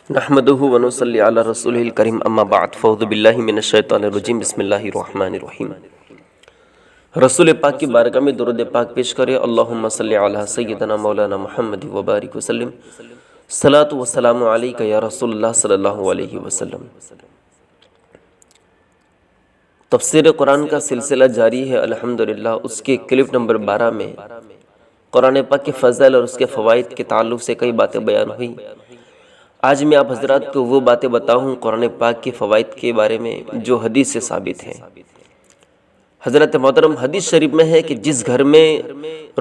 نحمده ونصلي على رسوله الكريم اما بعد فاعوذ باللہ من الشیطان الرجیم بسم اللہ الرحمن الرحیم۔ رسول پاک کی بارگاہ میں درود پاک پیش کرے۔ اللہم صلی علی سیدنا مولانا محمد وبارک وسلم۔ صلاۃ و سلام علیک یا رسول اللہ صلی اللہ علیہ وسلم۔ تفسیر قرآن کا سلسلہ جاری ہے الحمدللہ۔ اس کے کلپ نمبر 12 میں قرآن پاک کے فضائل اور اس کے فوائد کے تعلق سے کئی باتیں بیان ہوئی۔ آج میں آپ حضرات کو وہ باتیں بتاؤں قرآن پاک کے فوائد کے بارے میں جو حدیث سے ثابت ہیں۔ حضرت محترم، حدیث شریف میں ہے کہ جس گھر میں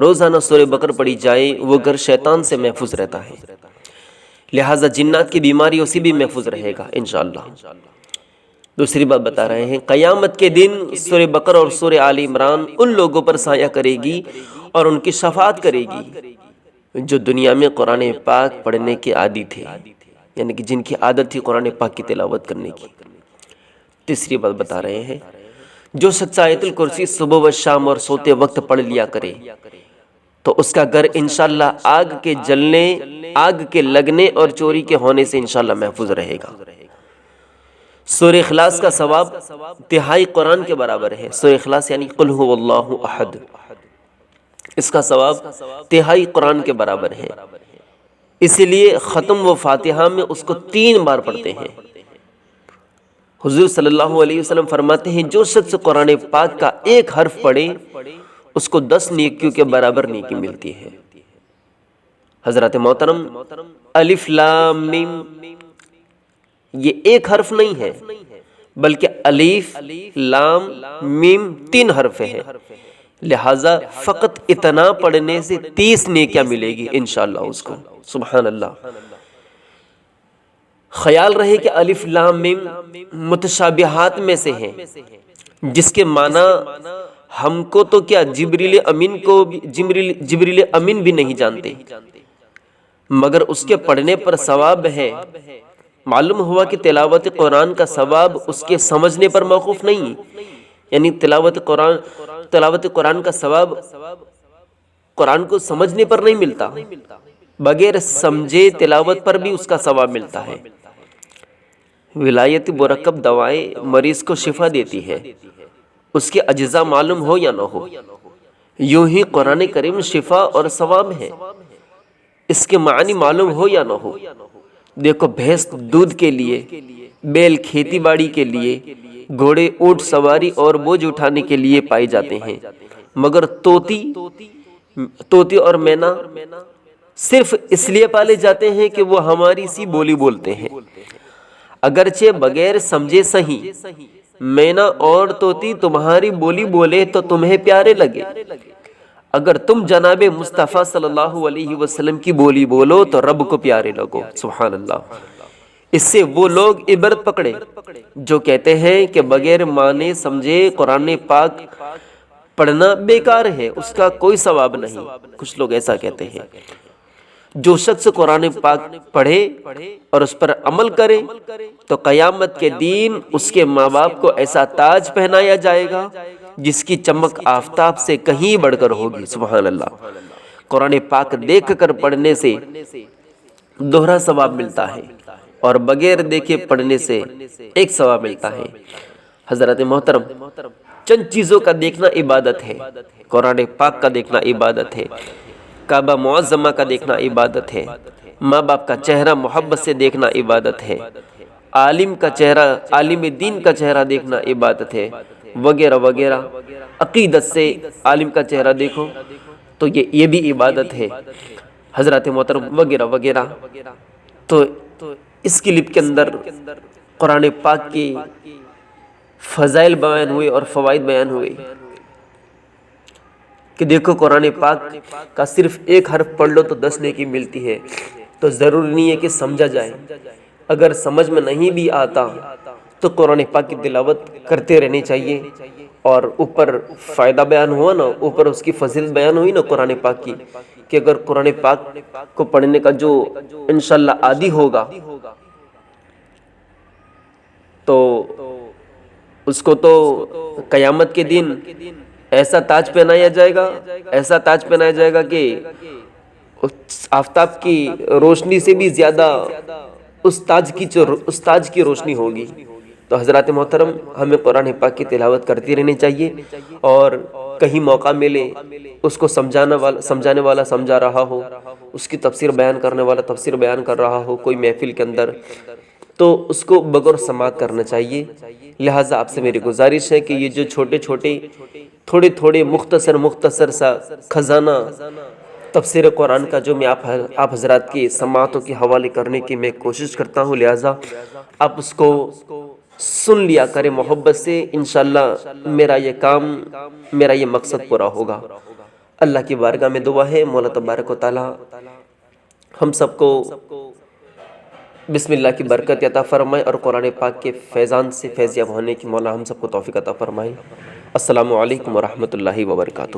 روزانہ سورہ بقرہ پڑھی جائے وہ گھر شیطان سے محفوظ رہتا ہے، لہٰذا جنات کی بیماریوں سے بھی محفوظ رہے گا انشاءاللہ۔ دوسری بات بتا رہے ہیں، قیامت کے دن سورہ بقرہ اور سورہ آل عمران ان لوگوں پر سایہ کرے گی اور ان کی شفاعت کرے گی جو دنیا میں قرآن پاک پڑھنے کے عادی تھے، یعنی کہ جن کی عادت تھی قرآن پاک کی تلاوت کرنے کی۔ تیسری بات بتا رہے ہیں، جو شخص آیت الکرسی صبح و شام اور سوتے وقت پڑھ لیا کرے تو اس کا گھر انشاءاللہ آگ کے جلنے، آگ کے لگنے اور چوری کے ہونے سے انشاءاللہ محفوظ رہے گا۔ سورہ اخلاص کا ثواب تہائی قرآن کے برابر ہے۔ سورہ اخلاص یعنی قل هو اللہ احد، اس کا ثواب تہائی قرآن کے برابر ہے، اسی لیے ختم و فاتحہ میں اس کو 3 بار پڑھتے ہیں۔ حضور صلی اللہ علیہ وسلم فرماتے ہیں جو شخص قرآن پاک کا ایک حرف پڑھے اس کو 10 نیکیوں کے برابر نیکی ملتی ہے۔ حضرت محترم، الف لام میم یہ ایک حرف نہیں ہے بلکہ الف لام میم 3 حرف ہے، لہٰذا فقط اتنا پڑھنے سے 30 نیکیاں ملے گی انشاءاللہ اس کو۔ سبحان اللہ۔ خیال رہے کہ الف لام میم متشابہات میں سے ہیں، جس کے معنی ہم کو تو کیا جبریل امین بھی نہیں جانتے، مگر اس کے پڑھنے پر ثواب ہے۔ معلوم ہوا کہ تلاوت قرآن کا ثواب اس کے سمجھنے پر موقوف نہیں، یعنی تلاوت قرآن کا ثواب قرآن کو سمجھنے پر نہیں ملتا، بغیر سمجھے تلاوت پر بھی اس کا ثواب ملتا ہے۔ ولایت مرکب دوائیں مریض کو شفا دیتی ہے، اس کے اجزاء معلوم ہو یا نہ ہو، یوں ہی قرآن کریم شفا اور ثواب ہے، اس کے معنی معلوم ہو یا نہ ہو۔ دیکھو، بھینس دودھ کے لیے، بیل کھیتی باڑی کے لیے، گھوڑے اونٹ سواری اور بوجھ اٹھانے کے لیے پائے جاتے ہیں، مگر طوطی اور مینا صرف اس لیے پالے جاتے ہیں کہ وہ ہماری سی بولی بولتے ہیں۔ اگرچہ بغیر سمجھے صحیح، مینا اور طوطی تمہاری بولی بولے تو تمہیں پیارے لگے، اگر تم جناب مصطفیٰ صلی اللہ علیہ وسلم کی بولی بولو تو رب کو پیارے لگو۔ سبحان اللہ۔ اس سے وہ لوگ عبرت پکڑے جو کہتے ہیں کہ بغیر مانے سمجھے قرآن پاک پڑھنا بیکار ہے، اس کا کوئی ثواب نہیں۔ کچھ لوگ ایسا کہتے ہیں۔ جو شخص قرآن پاک پڑھے اور اس پر عمل کرے تو قیامت کے دن اس کے ماں باپ کو ایسا تاج پہنایا جائے گا جس کی چمک آفتاب سے کہیں بڑھ کر ہوگی۔ سبحان اللہ۔ قرآن پاک دیکھ کر پڑھنے سے دوہرا ثواب ملتا ہے اور بغیر دیکھے پڑھنے سے ایک ثواب ملتا ہے۔ حضرت محترم، چند چیزوں کا دیکھنا عبادت ہے۔ قرآن پاک کا دیکھنا عبادت ہے، کعبہ معظمہ کا دیکھنا عبادت ہے، ماں باپ کا چہرہ محبت سے دیکھنا عبادت ہے، عالم کا چہرہ، عالم دین کا چہرہ دیکھنا عبادت ہے، وغیرہ وغیرہ۔ عقیدت سے عالم کا چہرہ دیکھو تو یہ بھی عبادت ہے، حضرت محترم، وغیرہ وغیرہ۔ تو اس کلپ کے اندر قرآن پاک کی فضائل بیان ہوئے اور فوائد بیان ہوئے کہ دیکھو قرآن پاک کا صرف ایک حرف پڑھ لو تو 10 نیکی ملتی ہے، تو ضروری نہیں ہے کہ سمجھا جائے۔ اگر سمجھ میں نہیں بھی آتا تو قرآن پاک کی تلاوت کرتے رہنے چاہیے، اور اوپر فائدہ بیان ہوا نا، اوپر اس کی فضیلت بیان ہوئی نا قرآن پاک کی، کہ اگر قرآن پاک کو پڑھنے کا جو انشاءاللہ عادی ہوگا تو اس کو تو قیامت کے دن ایسا تاج پہنایا جائے گا، ایسا تاج پہنایا جائے گا کہ آفتاب کی روشنی سے بھی زیادہ استاذ کی روشنی ہوگی۔ تو حضرات محترم، ہمیں قرآن پاک کی تلاوت کرتی رہنی چاہیے، اور کہیں موقع ملے اس کو سمجھانے والا سمجھا رہا ہو، اس کی تفسیر بیان کرنے والا تفسیر بیان کر رہا ہو کوئی محفل کے اندر، تو اس کو بغور سماعت کرنا چاہیے۔ لہٰذا آپ سے میری گزارش ہے کہ یہ جو تھوڑے مختصر سا خزانہ تفسیر قرآن کا جو میں آپ حضرات کی سماعتوں کے حوالے کرنے کی میں کوشش کرتا ہوں، لہٰذا آپ اس کو سن لیا کریں محبت سے، انشاءاللہ میرا یہ مقصد پورا ہوگا۔ اللہ کی بارگاہ میں دعا ہے مولا تبارک و تعالی ہم سب کو بسم اللہ کی برکت عطا فرمائے، اور قرآن پاک کے فیضان سے فیض یاب ہونے کی مولا ہم سب کو توفیق عطا فرمائے۔ السلام علیکم ورحمۃ اللہ وبرکاتہ۔